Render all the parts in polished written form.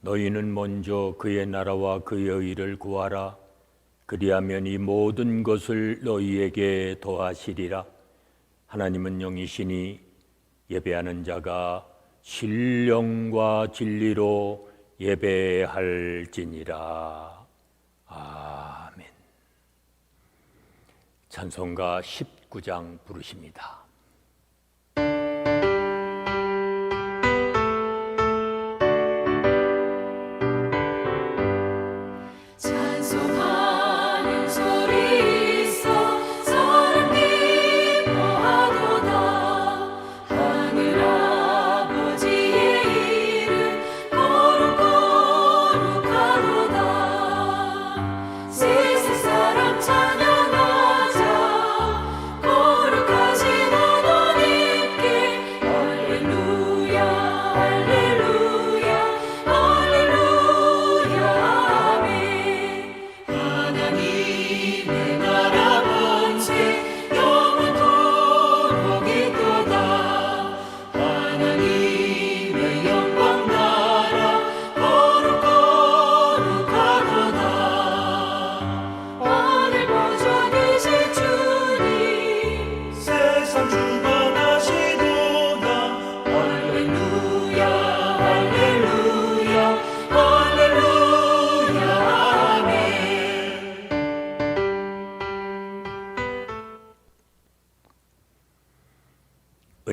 너희는 먼저 그의 나라와 그의 의를 구하라. 그리하면 이 모든 것을 너희에게 더하시리라. 하나님은 영이시니 예배하는 자가 신령과 진리로 예배할지니라. 아멘. 찬송가 19장 부르십니다.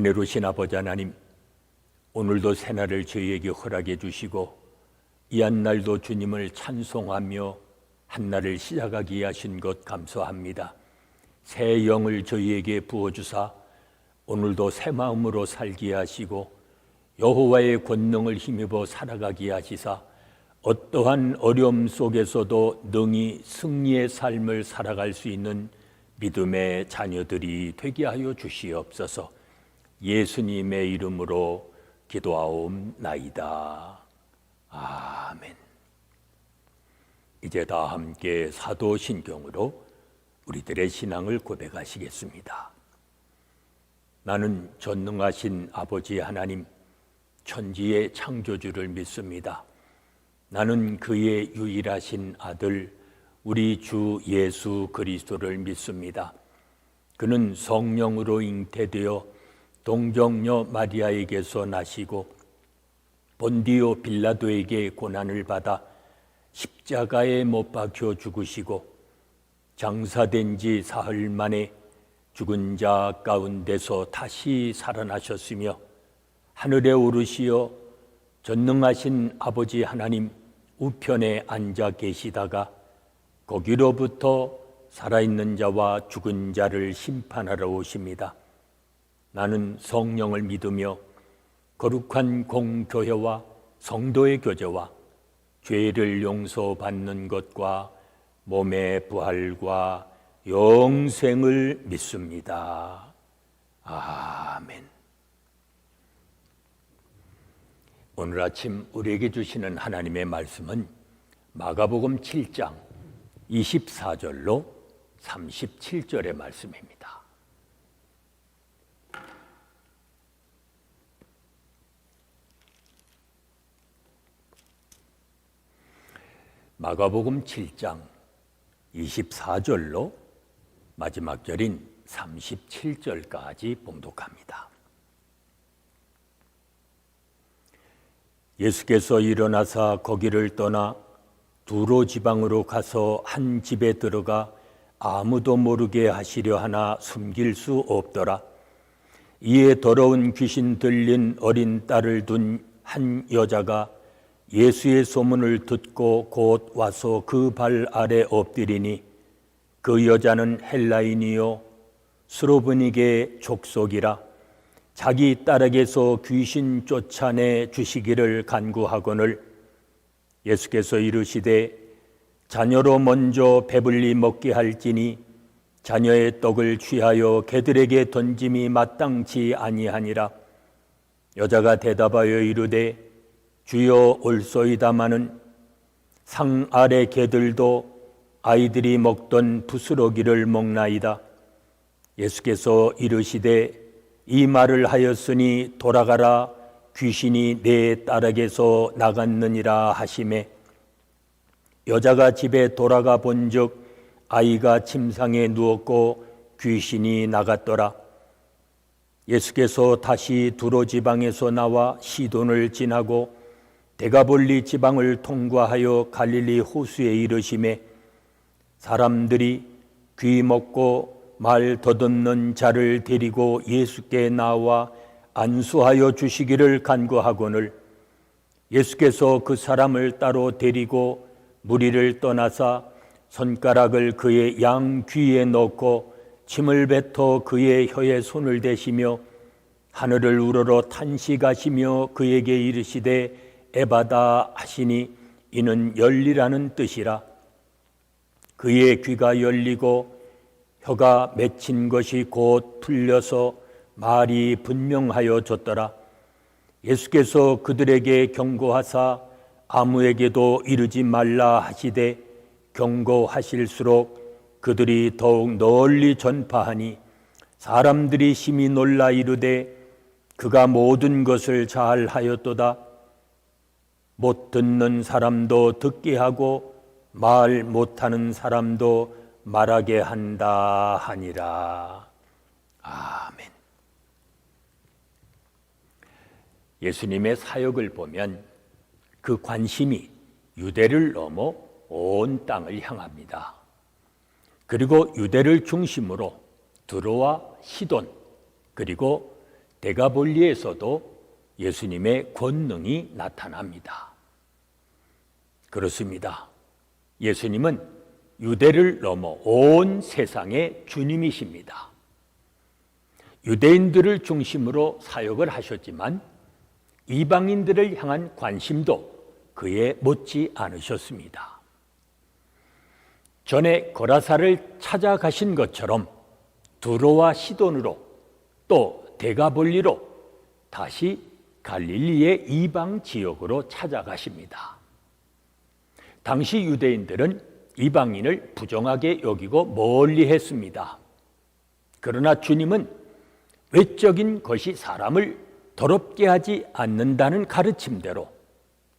은혜로우신 아버지 하나님, 오늘도 새날을 저희에게 허락해 주시고 이 한날도 주님을 찬송하며 한날을 시작하게 하신 것 감사합니다. 새 영을 저희에게 부어주사 오늘도 새 마음으로 살게 하시고 여호와의 권능을 힘입어 살아가게 하시사 어떠한 어려움 속에서도 능히 승리의 삶을 살아갈 수 있는 믿음의 자녀들이 되게 하여 주시옵소서. 예수님의 이름으로 기도하옵나이다. 아멘. 이제 다 함께 사도신경으로 우리들의 신앙을 고백하시겠습니다. 나는 전능하신 아버지 하나님, 천지의 창조주를 믿습니다. 나는 그의 유일하신 아들 우리 주 예수 그리스도를 믿습니다. 그는 성령으로 잉태되어 동정녀 마리아에게서 나시고 본디오 빌라도에게 고난을 받아 십자가에 못 박혀 죽으시고 장사된 지 사흘 만에 죽은 자 가운데서 다시 살아나셨으며 하늘에 오르시어 전능하신 아버지 하나님 우편에 앉아 계시다가 거기로부터 살아있는 자와 죽은 자를 심판하러 오십니다. 나는 성령을 믿으며 거룩한 공교회와 성도의 교제와 죄를 용서받는 것과 몸의 부활과 영생을 믿습니다. 아멘. 오늘 아침 우리에게 주시는 하나님의 말씀은 마가복음 7장 24절로 37절의 말씀입니다. 마가복음 7장 24절로 마지막 절인 37절까지 봉독합니다. 예수께서 일어나사 거기를 떠나 두로 지방으로 가서 한 집에 들어가 아무도 모르게 하시려 하나 숨길 수 없더라. 이에 더러운 귀신 들린 어린 딸을 둔 한 여자가 예수의 소문을 듣고 곧 와서 그 발 아래 엎드리니 그 여자는 헬라인이요 스로브니게 족속이라. 자기 딸에게서 귀신 쫓아내 주시기를 간구하거늘 예수께서 이르시되 자녀로 먼저 배불리 먹게 할지니 자녀의 떡을 취하여 개들에게 던짐이 마땅치 아니하니라. 여자가 대답하여 이르되 주여 올소이다마는 상 아래 개들도 아이들이 먹던 부스러기를 먹나이다. 예수께서 이르시되 이 말을 하였으니 돌아가라 귀신이 내 딸에게서 나갔느니라 하시매 여자가 집에 돌아가 본즉 아이가 침상에 누웠고 귀신이 나갔더라. 예수께서 다시 두로 지방에서 나와 시돈을 지나고 데가볼리 지방을 통과하여 갈릴리 호수에 이르시매 사람들이 귀 먹고 말 더듬는 자를 데리고 예수께 나와 안수하여 주시기를 간구하거늘 예수께서 그 사람을 따로 데리고 무리를 떠나사 손가락을 그의 양 귀에 넣고 침을 뱉어 그의 혀에 손을 대시며 하늘을 우러러 탄식하시며 그에게 이르시되 에바다 하시니 이는 열리라는 뜻이라. 그의 귀가 열리고 혀가 맺힌 것이 곧 풀려서 말이 분명하여졌더라. 예수께서 그들에게 경고하사 아무에게도 이르지 말라 하시되 경고하실수록 그들이 더욱 널리 전파하니 사람들이 심히 놀라 이르되 그가 모든 것을 잘 하였도다. 못 듣는 사람도 듣게 하고 말 못하는 사람도 말하게 한다 하니라. 아멘. 예수님의 사역을 보면 그 관심이 유대를 넘어 온 땅을 향합니다. 그리고 유대를 중심으로 두로와 시돈 그리고 데가볼리에서도 예수님의 권능이 나타납니다. 그렇습니다. 예수님은 유대를 넘어 온 세상의 주님이십니다. 유대인들을 중심으로 사역을 하셨지만 이방인들을 향한 관심도 그에 못지 않으셨습니다. 전에 거라사를 찾아가신 것처럼 두로와 시돈으로 또 데가볼리로 다시 갈릴리의 이방 지역으로 찾아가십니다. 당시 유대인들은 이방인을 부정하게 여기고 멀리 했습니다. 그러나 주님은 외적인 것이 사람을 더럽게 하지 않는다는 가르침대로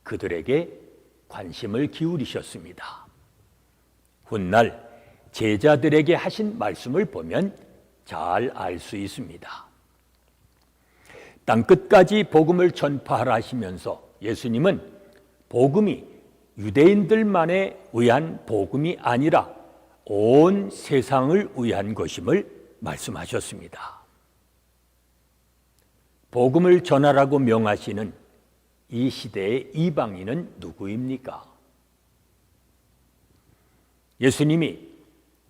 그들에게 관심을 기울이셨습니다. 훗날 제자들에게 하신 말씀을 보면 잘 알 수 있습니다. 땅끝까지 복음을 전파하라 하시면서 예수님은 복음이 유대인들만에 의한 복음이 아니라 온 세상을 위한 것임을 말씀하셨습니다. 복음을 전하라고 명하시는 이 시대의 이방인은 누구입니까? 예수님이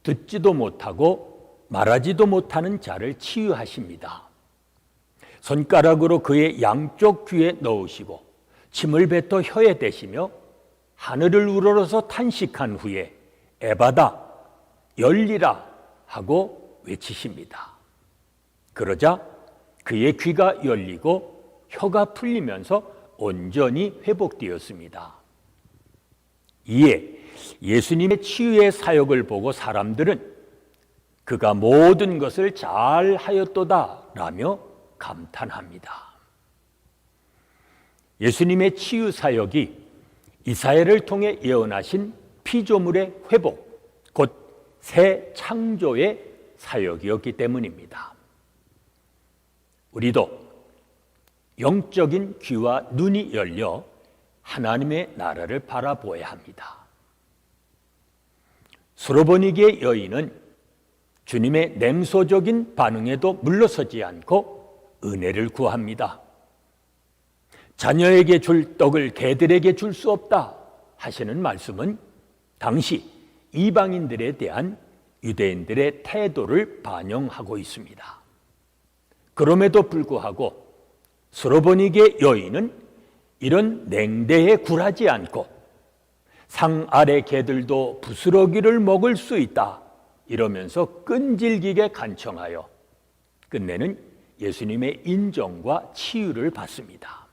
듣지도 못하고 말하지도 못하는 자를 치유하십니다. 손가락으로 그의 양쪽 귀에 넣으시고 침을 뱉어 혀에 대시며 하늘을 우러러서 탄식한 후에 에바다 열리라 하고 외치십니다. 그러자 그의 귀가 열리고 혀가 풀리면서 온전히 회복되었습니다. 이에 예수님의 치유의 사역을 보고 사람들은 그가 모든 것을 잘 하였도다 라며 감탄합니다. 예수님의 치유 사역이 이사야를 통해 예언하신 피조물의 회복, 곧 새 창조의 사역이었기 때문입니다. 우리도 영적인 귀와 눈이 열려 하나님의 나라를 바라보아야 합니다. 수로보니게의 여인은 주님의 냉소적인 반응에도 물러서지 않고 은혜를 구합니다. 자녀에게 줄 떡을 개들에게 줄 수 없다 하시는 말씀은 당시 이방인들에 대한 유대인들의 태도를 반영하고 있습니다. 그럼에도 불구하고 수로보니게 여인은 이런 냉대에 굴하지 않고 상 아래 개들도 부스러기를 먹을 수 있다 이러면서 끈질기게 간청하여 끝내는 예수님의 인정과 치유를 받습니다.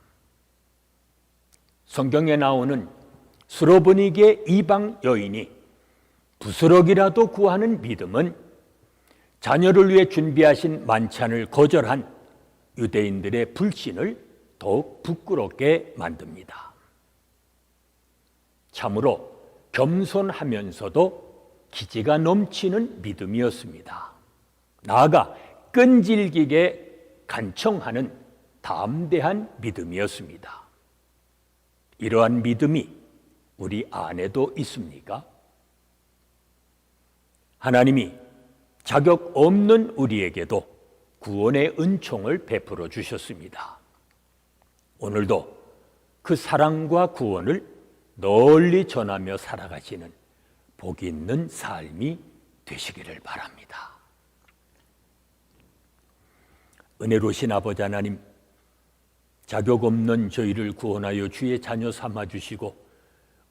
성경에 나오는 수로보니게 이방 여인이 부스러기라도 구하는 믿음은 자녀를 위해 준비하신 만찬을 거절한 유대인들의 불신을 더욱 부끄럽게 만듭니다. 참으로 겸손하면서도 기지가 넘치는 믿음이었습니다. 나아가 끈질기게 간청하는 담대한 믿음이었습니다. 이러한 믿음이 우리 안에도 있습니까? 하나님이 자격 없는 우리에게도 구원의 은총을 베풀어 주셨습니다. 오늘도 그 사랑과 구원을 널리 전하며 살아가시는 복 있는 삶이 되시기를 바랍니다. 은혜로우신 아버지 하나님, 자격 없는 저희를 구원하여 주의 자녀 삼아주시고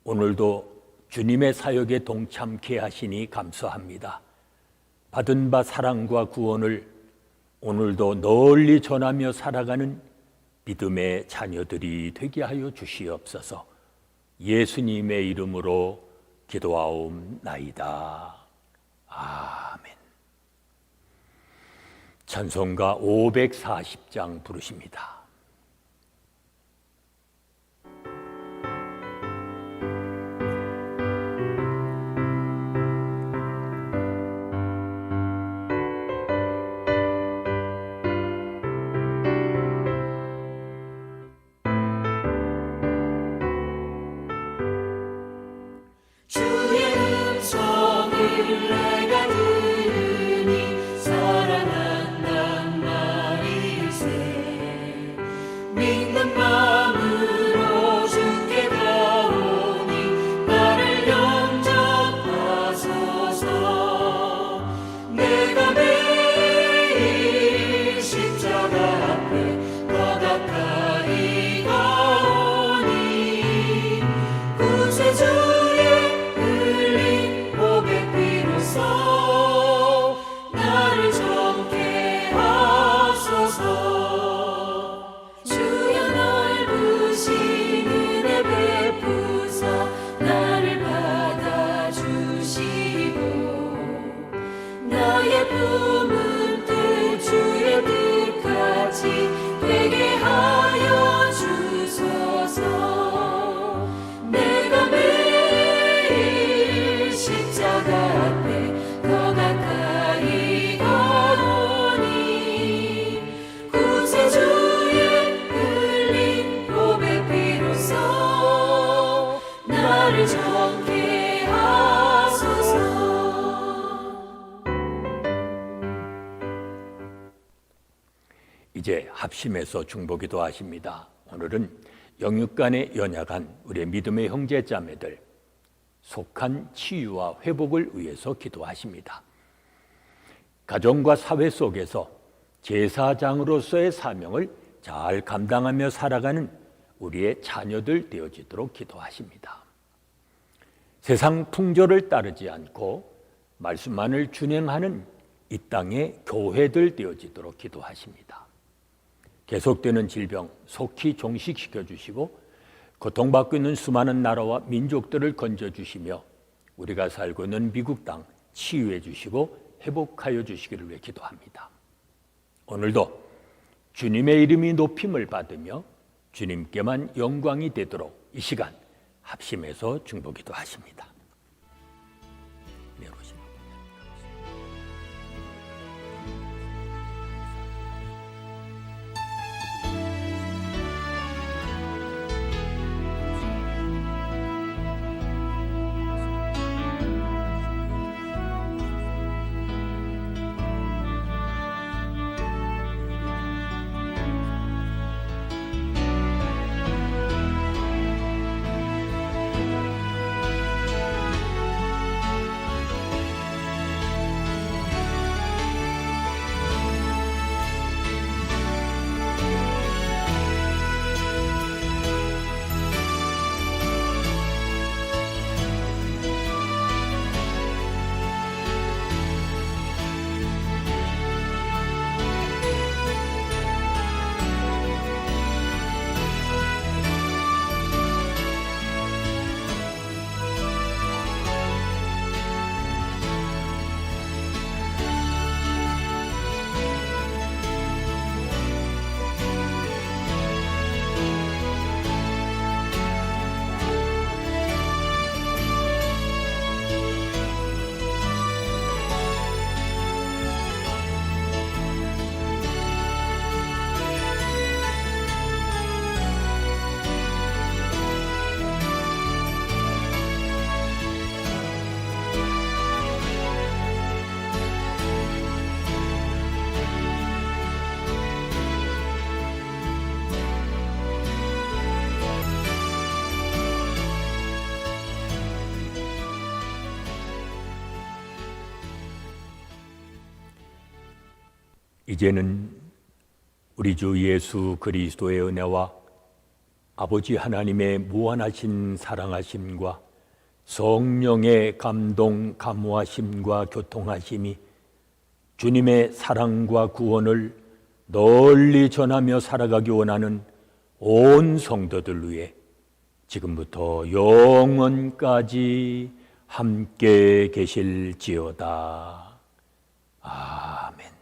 오늘도 주님의 사역에 동참케 하시니 감사합니다. 받은 바 사랑과 구원을 오늘도 널리 전하며 살아가는 믿음의 자녀들이 되게 하여 주시옵소서. 예수님의 이름으로 기도하옵나이다. 아멘. 찬송가 540장 부르십니다. 내가 들으니 살아난단 말일세. 믿는 마음으로 주께 가오니 나를 영접하소서. 내가 매일 십자가 앞에 더 가까이 가오니 구세주의 나를 정케 하소서. 주여 넓으신 은혜 베푸사 나를 받아주시고 나의 품은 뜻 주의 뜻같이 되게 하여 주소서. 내가 매일 십자가 앞에 더 가까이 가오니 구세주의 흘린 보배 피로써 나를 정케 하소서. 이제 합심해서 중보기도 하십니다. 오늘은 영육간에 연약한 우리의 믿음의 형제자매들 속한 치유와 회복을 위해서 기도하십니다. 가정과 사회 속에서 제사장으로서의 사명을 잘 감당하며 살아가는 우리의 자녀들 되어지도록 기도하십니다. 세상 풍조를 따르지 않고 말씀만을 준행하는 이 땅의 교회들 되어지도록 기도하십니다. 계속되는 질병 속히 종식시켜 주시고 고통받고 있는 수많은 나라와 민족들을 건져주시며 우리가 살고 있는 미국 땅 치유해 주시고 회복하여 주시기를 위해 기도합니다. 오늘도 주님의 이름이 높임을 받으며 주님께만 영광이 되도록 이 시간 합심해서 중보기도 하십니다. 이제는 우리 주 예수 그리스도의 은혜와 아버지 하나님의 무한하신 사랑하심과 성령의 감동, 감화심과 교통하심이 주님의 사랑과 구원을 널리 전하며 살아가기 원하는 온 성도들 위해 지금부터 영원까지 함께 계실지어다. 아멘.